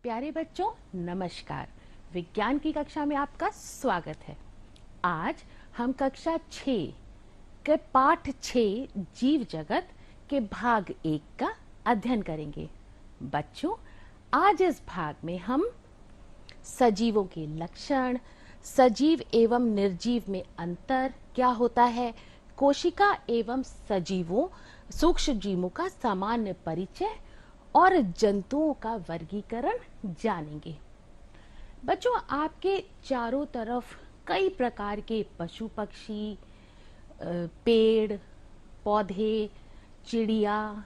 प्यारे बच्चों, नमस्कार। विज्ञान की कक्षा में आपका स्वागत है। आज हम कक्षा 6 के पाठ 6 जीव जगत के भाग 1 का अध्ययन करेंगे। बच्चों, आज इस भाग में हम सजीवों के लक्षण, सजीव एवं निर्जीव में अंतर क्या होता है, कोशिका एवं सजीवों सूक्ष्म जीवों का सामान्य परिचय और जंतुओं का वर्गीकरण जानेंगे। बच्चों, आपके चारों तरफ कई प्रकार के पशु पक्षी, पेड़ पौधे, चिड़िया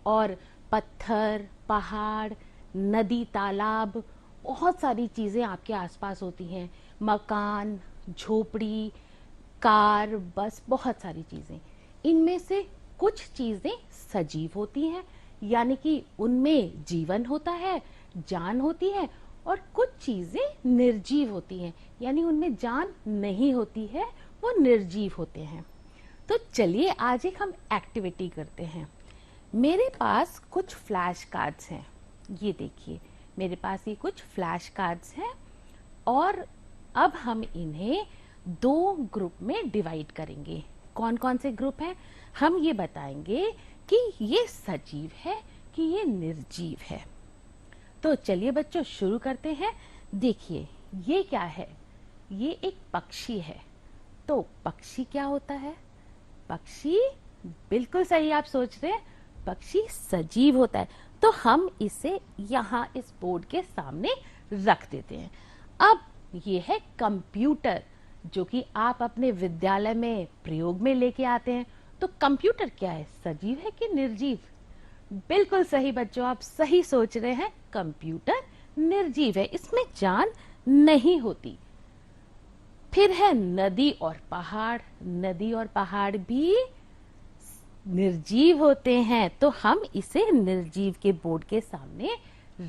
और पत्थर, पहाड़, नदी, तालाब, बहुत सारी चीज़ें आपके आसपास होती हैं। मकान, झोपड़ी, कार, बस, बहुत सारी चीज़ें। इनमें से कुछ चीज़ें सजीव होती हैं, यानी कि उनमें जीवन होता है, जान होती है, और कुछ चीज़ें निर्जीव होती हैं, यानी उनमें जान नहीं होती है, वो निर्जीव होते हैं। तो चलिए आज एक हम एक्टिविटी करते हैं। मेरे पास कुछ फ्लैश कार्ड्स हैं, ये देखिए मेरे पास ये कुछ फ्लैश कार्ड्स हैं, और अब हम इन्हें 2 ग्रुप में डिवाइड करेंगे। कौन कौन से ग्रुप हैं, हम ये बताएंगे कि ये सजीव है कि ये निर्जीव है। तो चलिए बच्चों शुरू करते हैं। देखिए ये क्या है, ये एक पक्षी है। तो पक्षी क्या होता है? पक्षी, बिल्कुल सही आप सोच रहे हैं, पक्षी सजीव होता है। तो हम इसे यहाँ इस बोर्ड के सामने रख देते हैं। अब ये है कंप्यूटर, जो कि आप अपने विद्यालय में प्रयोग में लेके आते हैं। तो कंप्यूटर क्या है, सजीव है कि निर्जीव? बिल्कुल सही बच्चों, आप सही सोच रहे हैं, कंप्यूटर निर्जीव है, इसमें जान नहीं होती। फिर है नदी और पहाड़। नदी और पहाड़ भी निर्जीव होते हैं, तो हम इसे निर्जीव के बोर्ड के सामने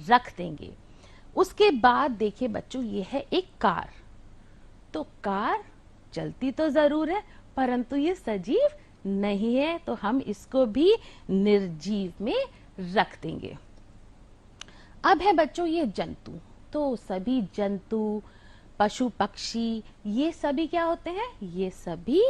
रख देंगे। उसके बाद देखिए बच्चों, ये है एक कार। तो कार चलती तो जरूर है, परंतु ये सजीव नहीं है, तो हम इसको भी निर्जीव में रख देंगे। अब है बच्चों ये जंतु। तो सभी जंतु, पशु पक्षी, ये सभी क्या होते हैं? ये सभी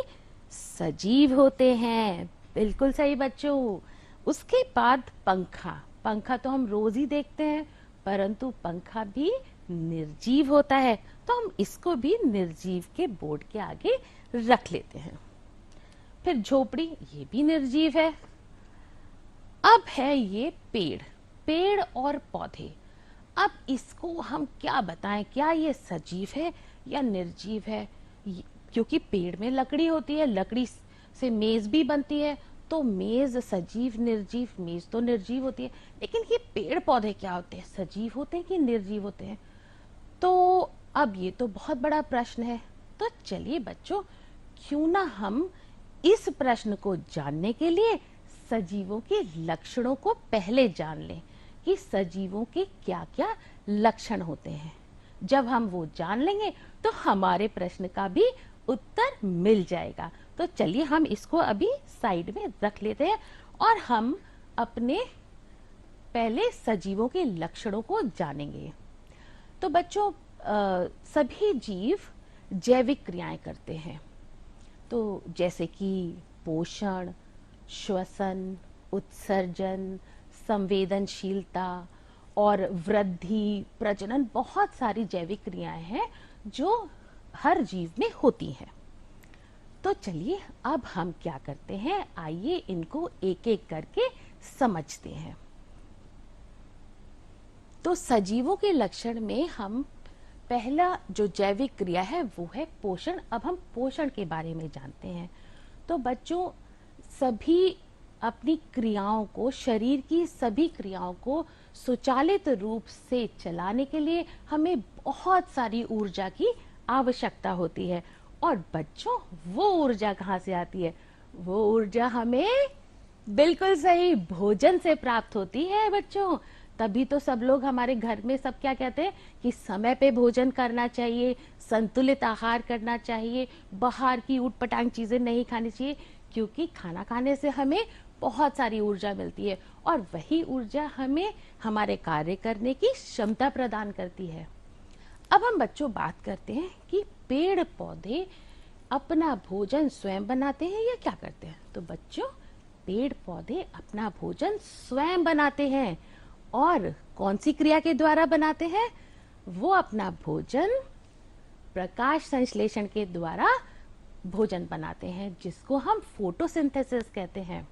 सजीव होते हैं। बिल्कुल सही बच्चों। उसके बाद पंखा। पंखा तो हम रोज ही देखते हैं, परंतु पंखा भी निर्जीव होता है, तो हम इसको भी निर्जीव के बोर्ड के आगे रख लेते हैं। फिर झोपड़ी, ये भी निर्जीव है। अब है ये पेड़, पेड़ और पौधे। अब इसको हम क्या बताएं, क्या ये सजीव है या निर्जीव है? क्योंकि पेड़ में लकड़ी होती है, लकड़ी से मेज भी बनती है, तो मेज सजीव निर्जीव, मेज तो निर्जीव होती है। लेकिन ये पेड़ पौधे क्या होते हैं, सजीव होते हैं कि निर्जीव होते हैं? तो अब ये तो बहुत बड़ा प्रश्न है। तो चलिए बच्चों, क्यों ना हम इस प्रश्न को जानने के लिए सजीवों के लक्षणों को पहले जान लें कि सजीवों के क्या क्या लक्षण होते हैं। जब हम वो जान लेंगे तो हमारे प्रश्न का भी उत्तर मिल जाएगा। तो चलिए हम इसको अभी साइड में रख लेते हैं और हम अपने पहले सजीवों के लक्षणों को जानेंगे। तो बच्चों, सभी जीव जैविक क्रियाएं करते हैं। तो जैसे कि पोषण, श्वसन, उत्सर्जन, संवेदनशीलता और वृद्धि, प्रजनन, बहुत सारी जैविक क्रियाएं हैं जो हर जीव में होती हैं। तो चलिए अब हम क्या करते हैं, आइए इनको एक एक करके समझते हैं। तो सजीवों के लक्षण में हम पहला जो जैविक क्रिया है वो है पोषण। अब हम पोषण के बारे में जानते हैं। तो बच्चों, सभी अपनी क्रियाओं को, शरीर की सभी क्रियाओं को सुचालित रूप से चलाने के लिए हमें बहुत सारी ऊर्जा की आवश्यकता होती है। और बच्चों, वो ऊर्जा कहाँ से आती है? वो ऊर्जा हमें, बिल्कुल सही, भोजन से प्राप्त होती है बच्चों। तभी तो सब लोग हमारे घर में सब क्या कहते हैं कि समय पे भोजन करना चाहिए, संतुलित आहार करना चाहिए, बाहर की ऊटपटांग चीजें नहीं खानी चाहिए, क्योंकि खाना खाने से हमें बहुत सारी ऊर्जा मिलती है और वही ऊर्जा हमें हमारे कार्य करने की क्षमता प्रदान करती है। अब हम बच्चों बात करते हैं कि पेड़ पौधे अपना भोजन स्वयं बनाते हैं या क्या करते हैं। तो बच्चों, पेड़ पौधे अपना भोजन स्वयं बनाते हैं और कौन सी क्रिया के द्वारा बनाते हैं? वो अपना भोजन प्रकाश संश्लेषण के द्वारा भोजन बनाते हैं, जिसको हम फोटोसिंथेसिस कहते हैं।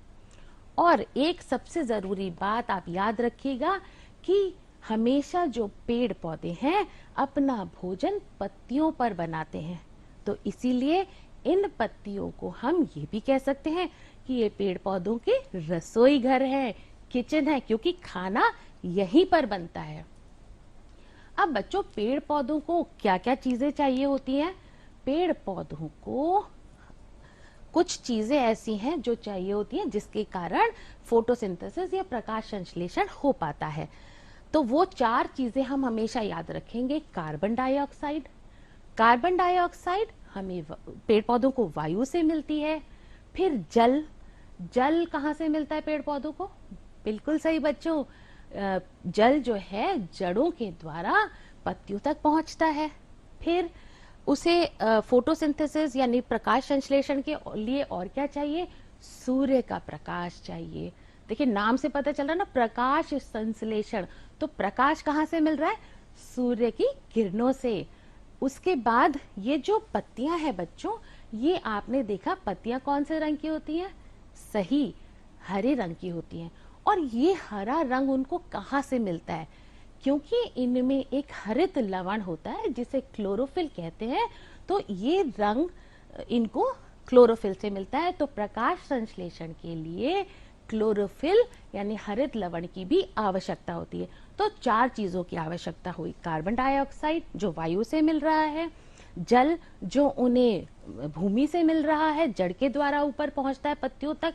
और एक सबसे जरूरी बात आप याद रखिएगा कि हमेशा जो पेड़ पौधे हैं अपना भोजन पत्तियों पर बनाते हैं, तो इसीलिए इन पत्तियों को हम ये भी कह सकते हैं कि ये पेड़ पौधों के रसोई घर है, किचन है, क्योंकि खाना यहीं पर बनता है। अब बच्चों, पेड़ पौधों को क्या क्या चीजें चाहिए होती हैं? पेड़ पौधों को कुछ चीजें ऐसी हैं जो चाहिए होती हैं जिसके कारण फोटोसिंथेसिस या प्रकाश संश्लेषण हो पाता है। तो वो 4 चीजें हम हमेशा याद रखेंगे। कार्बन डाइऑक्साइड, कार्बन डाइऑक्साइड हमें पेड़ पौधों को वायु से मिलती है। फिर जल, जल कहाँ से मिलता है पेड़ पौधों को? बिल्कुल सही बच्चों, जल जो है जड़ों के द्वारा पत्तियों तक पहुंचता है। फिर उसे फोटोसिंथेसिस यानी प्रकाश संश्लेषण के लिए और क्या चाहिए? सूर्य का प्रकाश चाहिए। देखिए, नाम से पता चल रहा है ना, प्रकाश संश्लेषण। तो प्रकाश कहाँ से मिल रहा है? सूर्य की किरणों से। उसके बाद ये जो पत्तियां हैं बच्चों, ये आपने देखा पत्तियां कौन से रंग की होती हैं? सही, हरे रंग की होती हैं। और ये हरा रंग उनको कहाँ से मिलता है? क्योंकि इनमें एक हरित लवण होता है जिसे क्लोरोफिल कहते हैं। तो ये रंग इनको क्लोरोफिल से मिलता है। तो प्रकाश संश्लेषण के लिए क्लोरोफिल यानी हरित लवण की भी आवश्यकता होती है। तो 4 चीजों की आवश्यकता हुई। कार्बन डाइऑक्साइड जो वायु से मिल रहा है, जल जो उन्हें भूमि से मिल रहा है, जड़ के द्वारा ऊपर पहुंचता है पत्तियों तक,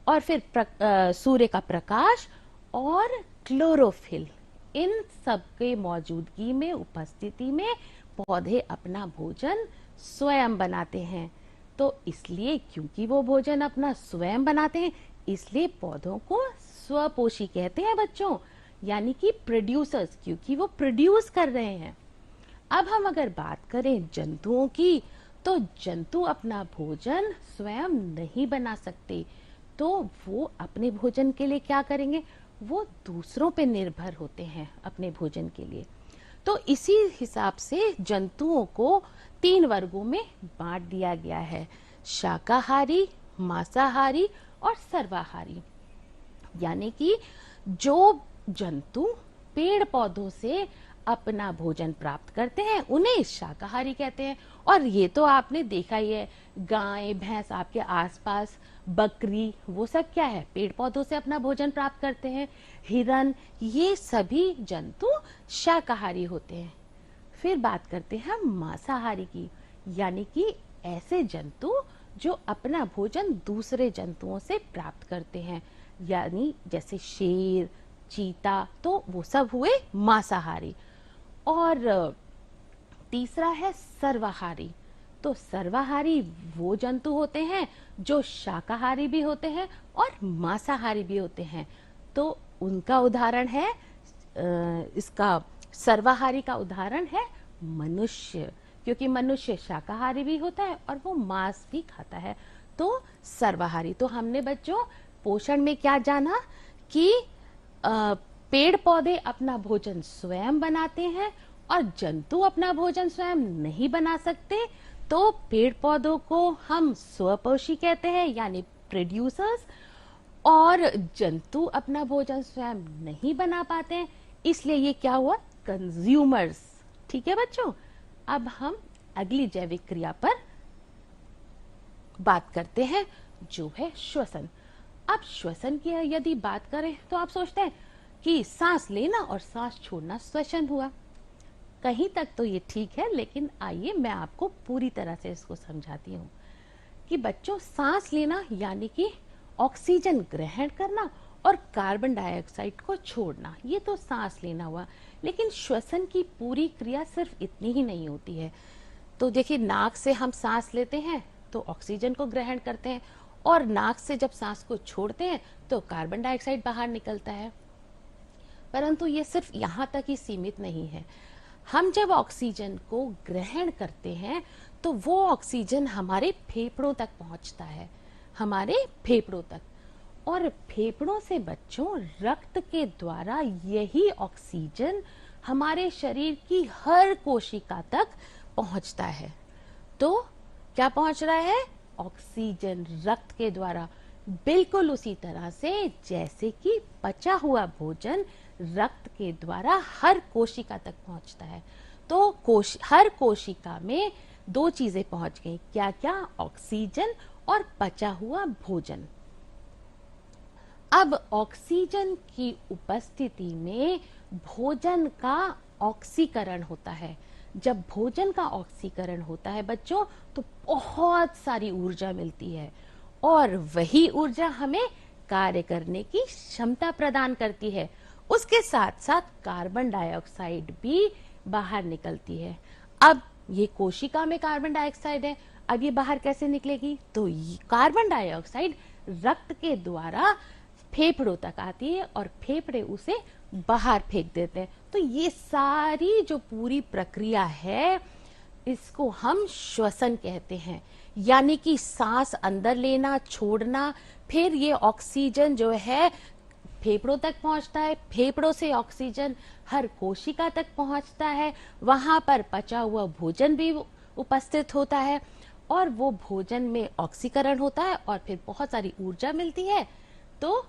और फिर सूर्य का प्रकाश और क्लोरोफिल। इन सब के मौजूदगी में, उपस्थिति में पौधे अपना भोजन स्वयं बनाते हैं। तो इसलिए क्योंकि वो भोजन अपना स्वयं बनाते हैं, इसलिए पौधों को स्वपोषी कहते हैं बच्चों, यानी कि प्रोड्यूसर्स, क्योंकि वो प्रोड्यूस कर रहे हैं। अब हम अगर बात करें जंतुओं की, तो जंतु अपना भोजन स्वयं नहीं बना सकते। तो वो अपने भोजन के लिए क्या करेंगे? वो दूसरों पे निर्भर होते हैं अपने भोजन के लिए। तो इसी हिसाब से जंतुओं को 3 वर्गों में बांट दिया गया है: शाकाहारी, मांसाहारी और सर्वाहारी। यानी कि जो जंतु पेड़ पौधों से अपना भोजन प्राप्त करते हैं उन्हें शाकाहारी कहते हैं। और ये तो आपने देखा ही है, गाय भैंस आपके आसपास, बकरी, वो सब क्या है? पेड़ पौधों से अपना भोजन प्राप्त करते हैं। हिरन, ये सभी जंतु शाकाहारी होते हैं। फिर बात करते हैं हम मांसाहारी की, यानी कि ऐसे जंतु जो अपना भोजन दूसरे जंतुओं से प्राप्त करते हैं, यानी जैसे शेर, चीता, तो वो सब हुए मांसाहारी। और तीसरा है सर्वाहारी। तो सर्वाहारी वो जंतु होते हैं जो शाकाहारी भी होते हैं और मांसाहारी भी होते हैं। तो उनका उदाहरण है, इसका सर्वाहारी का उदाहरण है मनुष्य, क्योंकि मनुष्य शाकाहारी भी होता है और वो मांस भी खाता है। तो सर्वाहारी। तो हमने बच्चों पोषण में क्या जाना कि पेड़ पौधे अपना भोजन स्वयं बनाते हैं और जंतु अपना भोजन स्वयं नहीं बना सकते। तो पेड़ पौधों को हम स्वपोषी कहते हैं, यानी प्रोड्यूसर्स, और जंतु अपना भोजन स्वयं नहीं बना पाते हैं, इसलिए ये क्या हुआ? कंज्यूमर्स। ठीक है बच्चों, अब हम अगली जैविक क्रिया पर बात करते हैं, जो है श्वसन। अब श्वसन की यदि बात करें तो आप सोचते हैं कि सांस लेना और सांस छोड़ना श्वसन हुआ। कहीं तक तो ये ठीक है, लेकिन आइए मैं आपको पूरी तरह से इसको समझाती हूँ कि बच्चों, सांस लेना यानी कि ऑक्सीजन ग्रहण करना और कार्बन डाइऑक्साइड को छोड़ना, ये तो सांस लेना हुआ। लेकिन श्वसन की पूरी क्रिया सिर्फ इतनी ही नहीं होती है। तो देखिए, नाक से हम सांस लेते हैं तो ऑक्सीजन को ग्रहण करते हैं और नाक से जब सांस को छोड़ते हैं तो कार्बन डाइऑक्साइड बाहर निकलता है। परंतु ये सिर्फ यहाँ तक ही सीमित नहीं है। हम जब ऑक्सीजन को ग्रहण करते हैं तो वो ऑक्सीजन हमारे फेफड़ों तक पहुंचता है, हमारे फेफड़ों तक। और फेफड़ों से बच्चों रक्त के द्वारा यही ऑक्सीजन हमारे शरीर की हर कोशिका तक पहुंचता है। तो क्या पहुंच रहा है? ऑक्सीजन रक्त के द्वारा, बिल्कुल उसी तरह से जैसे कि पचा हुआ भोजन रक्त के द्वारा हर कोशिका तक पहुंचता है। तो हर कोशिका में दो चीजें पहुंच गई, क्या क्या? ऑक्सीजन और पचा हुआ भोजन। अब ऑक्सीजन की उपस्थिति में भोजन का ऑक्सीकरण होता है। जब भोजन का ऑक्सीकरण होता है बच्चों तो बहुत सारी ऊर्जा मिलती है और वही ऊर्जा हमें कार्य करने की क्षमता प्रदान करती है। उसके साथ साथ कार्बन डाइऑक्साइड भी बाहर निकलती है। अब ये कोशिका में कार्बन डाइऑक्साइड है, अब ये बाहर कैसे निकलेगी? तो कार्बन डाइऑक्साइड रक्त के द्वारा फेफड़ों तक आती है और फेफड़े उसे बाहर फेंक देते हैं। तो ये सारी जो पूरी प्रक्रिया है इसको हम श्वसन कहते हैं, यानी कि सांस अंदर लेना, छोड़ना, फिर ये ऑक्सीजन जो है फेफड़ों तक पहुंचता है, फेफड़ों से ऑक्सीजन हर कोशिका तक पहुंचता है, वहां पर पचा हुआ भोजन भी उपस्थित होता है और वो भोजन में ऑक्सीकरण होता है और फिर बहुत सारी ऊर्जा मिलती है। तो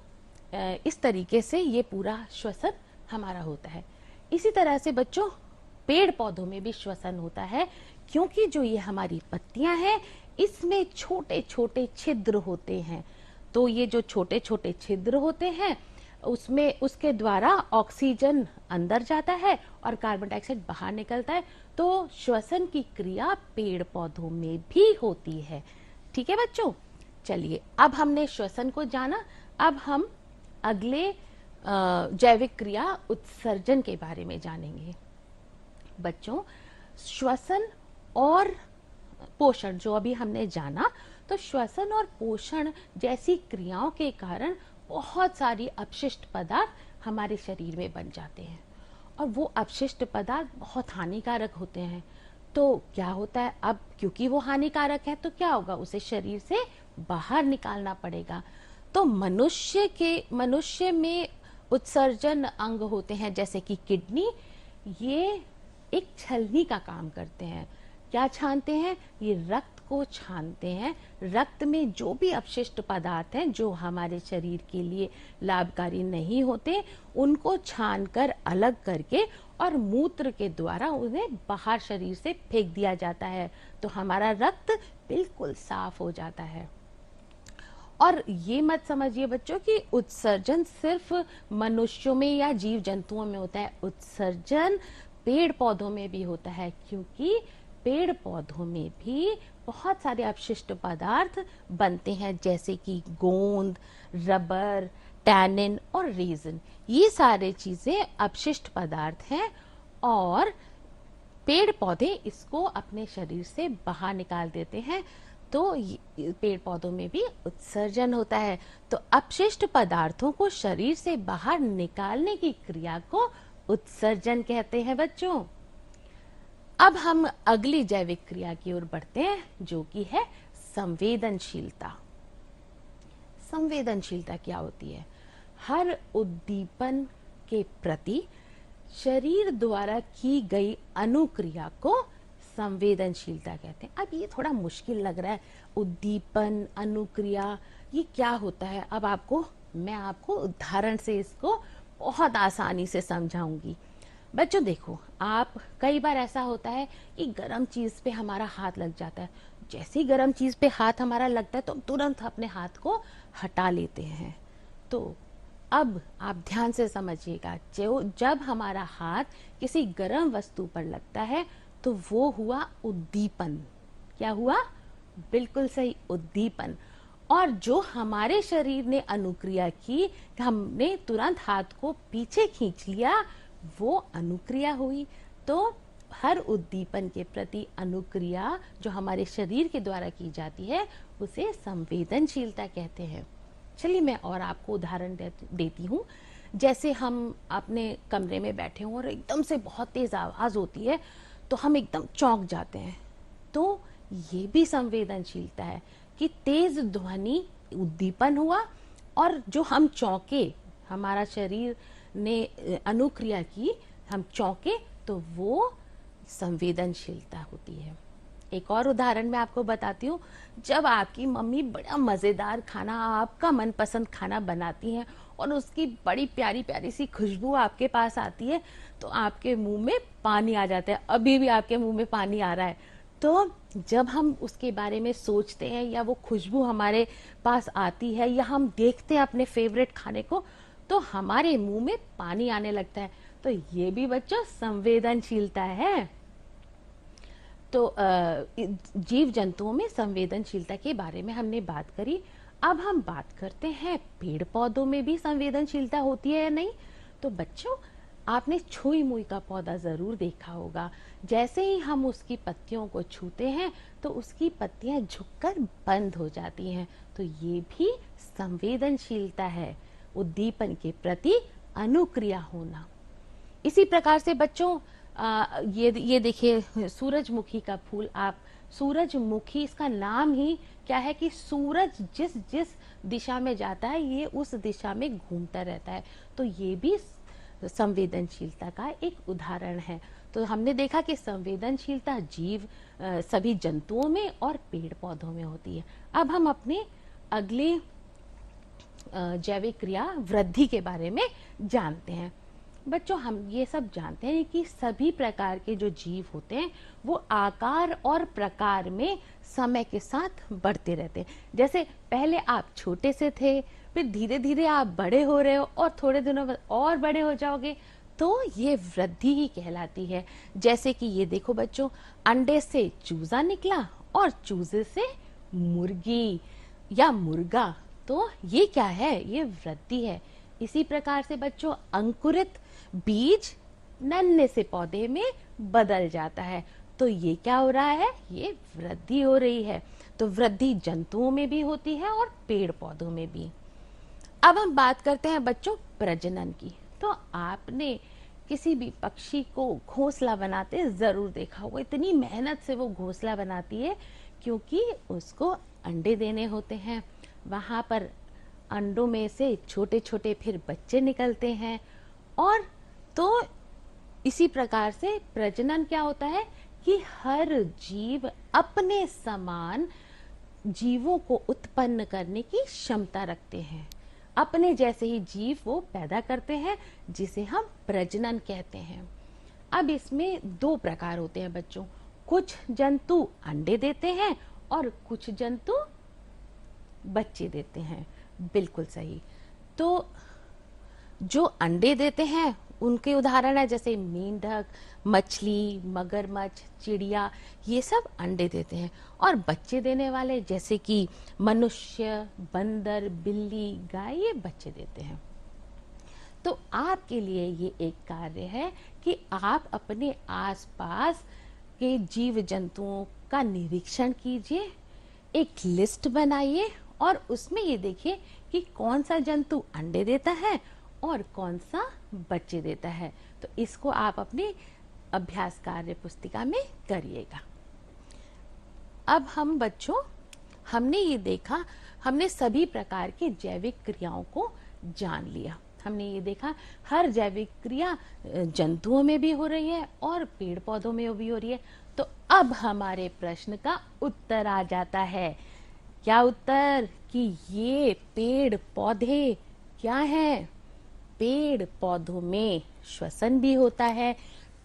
इस तरीके से ये पूरा श्वसन हमारा होता है। इसी तरह से बच्चों पेड़ पौधों में भी श्वसन होता है, क्योंकि जो ये हमारी पत्तियां हैं इसमें छोटे छोटे छिद्र होते हैं। तो ये जो छोटे छोटे छिद्र होते हैं उसमें उसके द्वारा ऑक्सीजन अंदर जाता है और कार्बन डाइऑक्साइड बाहर निकलता है। तो श्वसन की क्रिया पेड़ पौधों में भी होती है। ठीक है बच्चों, चलिए अब हमने श्वसन को जाना, अब हम अगले जैविक क्रिया उत्सर्जन के बारे में जानेंगे। बच्चों श्वसन और पोषण जो अभी हमने जाना, तो श्वसन और पोषण जैसी क्रियाओं के कारण बहुत सारी अपशिष्ट पदार्थ हमारे शरीर में बन जाते हैं और वो अपशिष्ट पदार्थ बहुत हानिकारक होते हैं। तो क्या होता है, अब क्योंकि वो हानिकारक है तो क्या होगा, उसे शरीर से बाहर निकालना पड़ेगा। तो मनुष्य में उत्सर्जन अंग होते हैं जैसे कि किडनी, ये एक छलनी का काम करते हैं। क्या छानते हैं? ये रक्त को छानते हैं। रक्त में जो भी अपशिष्ट पदार्थ हैं जो हमारे शरीर के लिए लाभकारी नहीं होते उनको छानकर अलग करके और मूत्र के द्वारा उन्हें बाहर शरीर से फेंक दिया जाता है। तो हमारा रक्त बिल्कुल साफ हो जाता है। और ये मत समझिए बच्चों कि उत्सर्जन सिर्फ मनुष्यों में या जीव जंतुओं में होता है, उत्सर्जन पेड़ पौधों में भी होता है, क्योंकि पेड़ पौधों में भी बहुत सारे अपशिष्ट पदार्थ बनते हैं जैसे कि गोंद, रबर, टैनिन और रेजिन। ये सारे चीजें अपशिष्ट पदार्थ हैं और पेड़ पौधे इसको अपने शरीर से बाहर निकाल देते हैं। तो पेड़ पौधों में भी उत्सर्जन होता है। तो अपशिष्ट पदार्थों को शरीर से बाहर निकालने की क्रिया को उत्सर्जन कहते हैं बच्चों। अब हम अगली जैविक क्रिया की ओर बढ़ते हैं जो कि है संवेदनशीलता। संवेदनशीलता क्या होती है? हर उद्दीपन के प्रति शरीर द्वारा की गई अनुक्रिया को संवेदनशीलता कहते हैं। अब ये थोड़ा मुश्किल लग रहा है, उद्दीपन, अनुक्रिया, ये क्या होता है? अब मैं आपको उदाहरण से इसको बहुत आसानी से समझाऊंगी। बच्चों देखो, आप कई बार ऐसा होता है कि गर्म चीज पे हमारा हाथ लग जाता है। जैसे ही गर्म चीज पे हाथ हमारा लगता है तो तुरंत अपने हाथ को हटा लेते हैं। तो अब आप ध्यान से समझिएगा, जब हमारा हाथ किसी गर्म वस्तु पर लगता है तो वो हुआ उद्दीपन। क्या हुआ? बिल्कुल सही, उद्दीपन। और जो हमारे शरीर ने अनुक्रिया की, हमने तुरंत हाथ को पीछे खींच लिया, वो अनुक्रिया हुई। तो हर उद्दीपन के प्रति अनुक्रिया जो हमारे शरीर के द्वारा की जाती है उसे संवेदनशीलता कहते हैं। चलिए मैं और आपको उदाहरण देती हूँ। जैसे हम अपने कमरे में बैठे हों और एकदम से बहुत तेज आवाज होती है तो हम एकदम चौंक जाते हैं, तो ये भी संवेदनशीलता है कि तेज ध्वनि उद्दीपन हुआ और जो हम चौंके, हमारा शरीर ने अनुक्रिया की, हम चौंके, तो वो संवेदनशीलता होती है। एक और उदाहरण मैं आपको बताती हूँ। जब आपकी मम्मी बड़ा मज़ेदार खाना, आपका मनपसंद खाना बनाती हैं और उसकी बड़ी प्यारी प्यारी सी खुशबू आपके पास आती है तो आपके मुंह में पानी आ जाता है। अभी भी आपके मुंह में पानी आ रहा है। तो जब हम उसके बारे में सोचते हैं या वो खुशबू हमारे पास आती है या हम देखते हैं अपने फेवरेट खाने को तो हमारे मुंह में पानी आने लगता है। तो ये भी बच्चों संवेदनशीलता है। तो जीव जंतुओं में संवेदनशीलता के बारे में हमने बात करी। अब हम बात करते हैं पेड़ पौधों में भी संवेदनशीलता होती है या नहीं। तो बच्चों, आपने छुई मुई का पौधा जरूर देखा होगा। जैसे ही हम उसकी पत्तियों को छूते हैं तो उसकी पत्तियां झुककर बंद हो जाती हैं। तो ये भी संवेदनशीलता है, उद्दीपन के प्रति अनुक्रिया होना। इसी प्रकार से बच्चों, ये देखिए सूरजमुखी का फूल। आप सूरजमुखी, इसका नाम ही क्या है कि सूरज जिस जिस दिशा में जाता है ये उस दिशा में घूमता रहता है। तो ये भी संवेदनशीलता का एक उदाहरण है। तो हमने देखा कि संवेदनशीलता सभी जंतुओं में और पेड़ पौधों में होती है। अब हम अपने अगले जैविक क्रिया वृद्धि के बारे में जानते हैं। बच्चों, हम ये सब जानते हैं कि सभी प्रकार के जो जीव होते हैं वो आकार और प्रकार में समय के साथ बढ़ते रहते हैं। जैसे पहले आप छोटे से थे, फिर धीरे धीरे आप बड़े हो रहे हो और थोड़े दिनों बाद और बड़े हो जाओगे, तो ये वृद्धि ही कहलाती है। जैसे कि ये देखो बच्चों, अंडे से चूजा निकला और चूजे से मुर्गी या मुर्गा, तो ये क्या है? ये वृद्धि है। इसी प्रकार से बच्चों, अंकुरित बीज नन्हे से पौधे में बदल जाता है। तो ये क्या हो रहा है? ये वृद्धि हो रही है। तो वृद्धि जंतुओं में भी होती है और पेड़ पौधों में भी। अब हम बात करते हैं बच्चों प्रजनन की। तो आपने किसी भी पक्षी को घोंसला बनाते जरूर देखा होगा। इतनी मेहनत से वो घोंसला बनाती है क्योंकि उसको अंडे देने होते हैं। वहां पर अंडों में से छोटे छोटे फिर बच्चे निकलते हैं। और तो इसी प्रकार से प्रजनन क्या होता है कि हर जीव अपने समान जीवों को उत्पन्न करने की क्षमता रखते हैं। अपने जैसे ही जीव वो पैदा करते हैं, जिसे हम प्रजनन कहते हैं। अब इसमें दो प्रकार होते हैं बच्चों। कुछ जंतु अंडे देते हैं और कुछ जंतु बच्चे देते हैं। बिल्कुल सही। तो जो अंडे देते हैं उनके उदाहरण है जैसे मेंढक, मछली, मगरमच्छ, चिड़िया, ये सब अंडे देते हैं। और बच्चे देने वाले जैसे कि मनुष्य, बंदर, बिल्ली, गाय, ये बच्चे देते हैं। तो आपके लिए ये एक कार्य है कि आप अपने आसपास के जीव जंतुओं का निरीक्षण कीजिए, एक लिस्ट बनाइए और उसमें ये देखिए कि कौन सा जंतु अंडे देता है और कौन सा बच्चे देता है। तो इसको आप अपने अभ्यास कार्य पुस्तिका में करिएगा। अब हम बच्चों, हमने ये देखा, हमने सभी प्रकार के जैविक क्रियाओं को जान लिया। हमने ये देखा हर जैविक क्रिया जंतुओं में भी हो रही है और पेड़ पौधों में भी हो रही है। तो अब हमारे प्रश्न का उत्तर आ जाता है। क्या उत्तर? कि ये पेड़ पौधे क्या हैं? पेड़ पौधों में श्वसन भी होता है,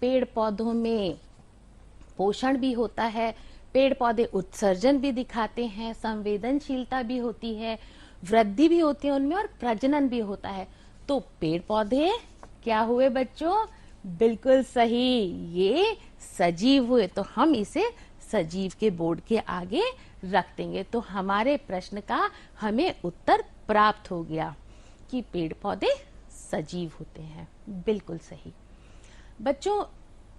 पेड़ पौधों में पोषण भी होता है, पेड़ पौधे उत्सर्जन भी दिखाते हैं, संवेदनशीलता भी होती है, वृद्धि भी होती है उनमें और प्रजनन भी होता है। तो पेड़ पौधे क्या हुए बच्चों? बिल्कुल सही, ये सजीव हुए। तो हम इसे सजीव के बोर्ड के आगे रख देंगे। तो हमारे प्रश्न का हमें उत्तर प्राप्त हो गया कि पेड़ पौधे सजीव होते हैं। बिल्कुल सही। बच्चों,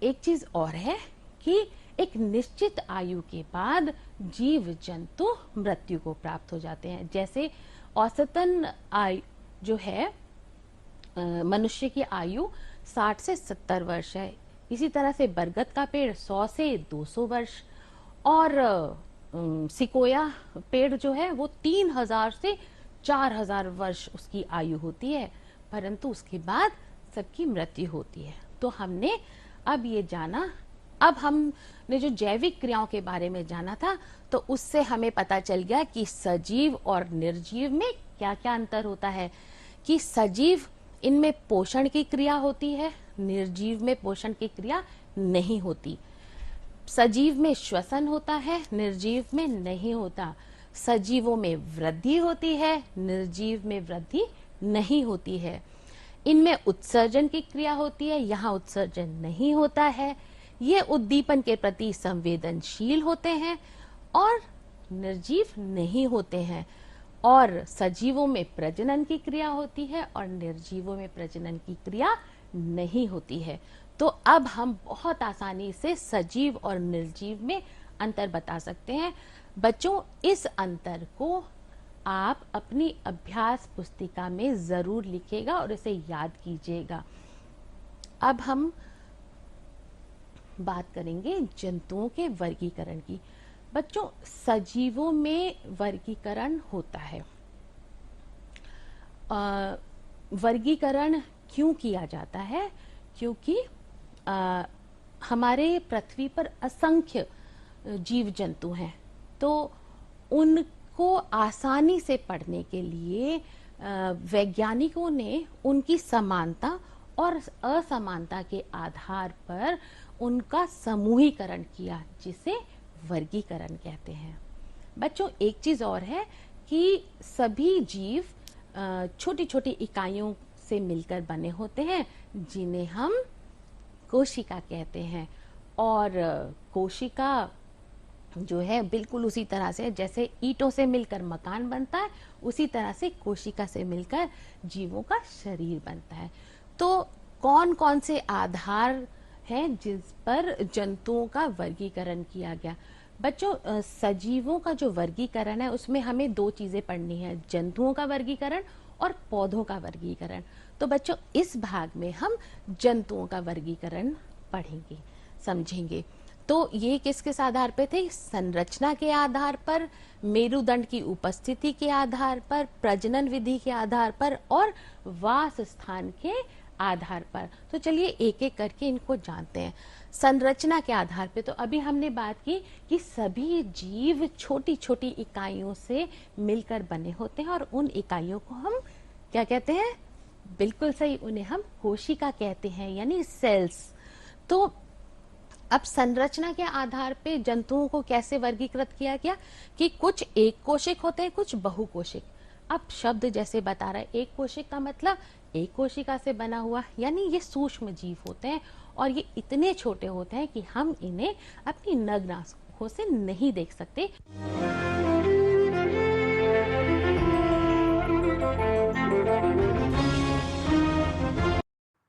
एक चीज और है कि एक निश्चित आयु के बाद जीव जंतु मृत्यु को प्राप्त हो जाते हैं। जैसे औसतन आयु जो है मनुष्य की आयु 60 से 70 वर्ष है। इसी तरह से बरगद का पेड़ 100 से 200 वर्ष और सिकोया पेड़ जो है वो 3000 से 4000 वर्ष उसकी आयु होती है, परंतु उसके बाद सबकी मृत्यु होती है। तो हमने अब ये जाना, अब हमने जो जैविक क्रियाओं के बारे में जाना था, तो उससे हमें पता चल गया कि सजीव और निर्जीव में क्या क्या अंतर होता है। कि सजीव इनमें पोषण की क्रिया होती है, निर्जीव में पोषण की क्रिया नहीं होती। सजीव में श्वसन होता है, निर्जीव में नहीं होता। सजीवों में वृद्धि होती है, निर्जीव में वृद्धि नहीं होती है। इनमें उत्सर्जन की क्रिया होती है, यहाँ उत्सर्जन नहीं होता है। ये उद्दीपन के प्रति संवेदनशील होते हैं और निर्जीव नहीं होते हैं। और सजीवों में प्रजनन की क्रिया होती है और निर्जीवों में प्रजनन की क्रिया नहीं होती है। तो अब हम बहुत आसानी से सजीव और निर्जीव में अंतर बता सकते हैं। बच्चों, इस अंतर को आप अपनी अभ्यास पुस्तिका में जरूर लिखिएगा और इसे याद कीजिएगा। अब हम बात करेंगे जंतुओं के वर्गीकरण की। बच्चों, सजीवों में वर्गीकरण होता है। वर्गीकरण क्यों किया जाता है? क्योंकि हमारे पृथ्वी पर असंख्य जीव जंतु हैं, तो उनको आसानी से पढ़ने के लिए वैज्ञानिकों ने उनकी समानता और असमानता के आधार पर उनका समूहीकरण किया, जिसे वर्गीकरण कहते हैं। बच्चों, एक चीज और है कि सभी जीव छोटी छोटी इकाइयों से मिलकर बने होते हैं, जिन्हें हम कोशिका कहते हैं। और कोशिका जो है बिल्कुल उसी तरह से, जैसे ईंटों से मिलकर मकान बनता है, उसी तरह से कोशिका से मिलकर जीवों का शरीर बनता है। तो कौन कौन से आधार हैं जिस पर जंतुओं का वर्गीकरण किया गया? बच्चों, सजीवों का जो वर्गीकरण है उसमें हमें दो चीजें पढ़नी है, जंतुओं का वर्गीकरण और पौधों का वर्गीकरण। तो बच्चों, इस भाग में हम जंतुओं का वर्गीकरण पढ़ेंगे, समझेंगे। तो ये किस आधार पे थे? संरचना के आधार पर, मेरुदंड की उपस्थिति के आधार पर, प्रजनन विधि के आधार पर और वास स्थान के आधार पर। तो चलिए एक एक करके इनको जानते हैं। संरचना के आधार पे तो अभी हमने बात की कि सभी जीव छोटी छोटी इकाइयों से मिलकर बने होते हैं और उन इकाइयों को हम क्या कहते हैं? बिल्कुल सही, उन्हें हम कोशिका कहते हैं, यानी सेल्स। तो अब संरचना के आधार पे जंतुओं को कैसे वर्गीकृत किया गया कि कुछ एक कोशिक होते हैं, कुछ बहुकोशिक। अब शब्द जैसे बता रहा है, एक कोशिक का मतलब एक कोशिका से बना हुआ, यानी ये सूक्ष्म जीव होते हैं और ये इतने छोटे होते हैं कि हम इन्हें अपनी नग्न आंखों से नहीं देख सकते।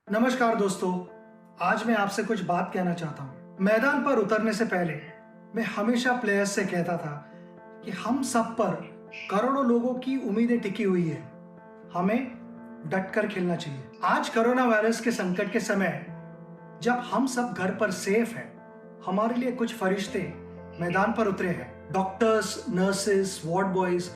नमस्कार दोस्तों, आज मैं आपसे कुछ बात कहना चाहता हूँ। मैदान पर उतरने से पहले मैं हमेशा प्लेयर्स से कहता था कि हम सब पर करोड़ों लोगों की उम्मीदें टिकी हुई है, हमें डटकर खेलना चाहिए। आज कोरोना वायरस के संकट के समय जब हम सब घर पर सेफ हैं, हमारे लिए कुछ फरिश्ते मैदान पर उतरे हैं। Doctors, nurses, ward boys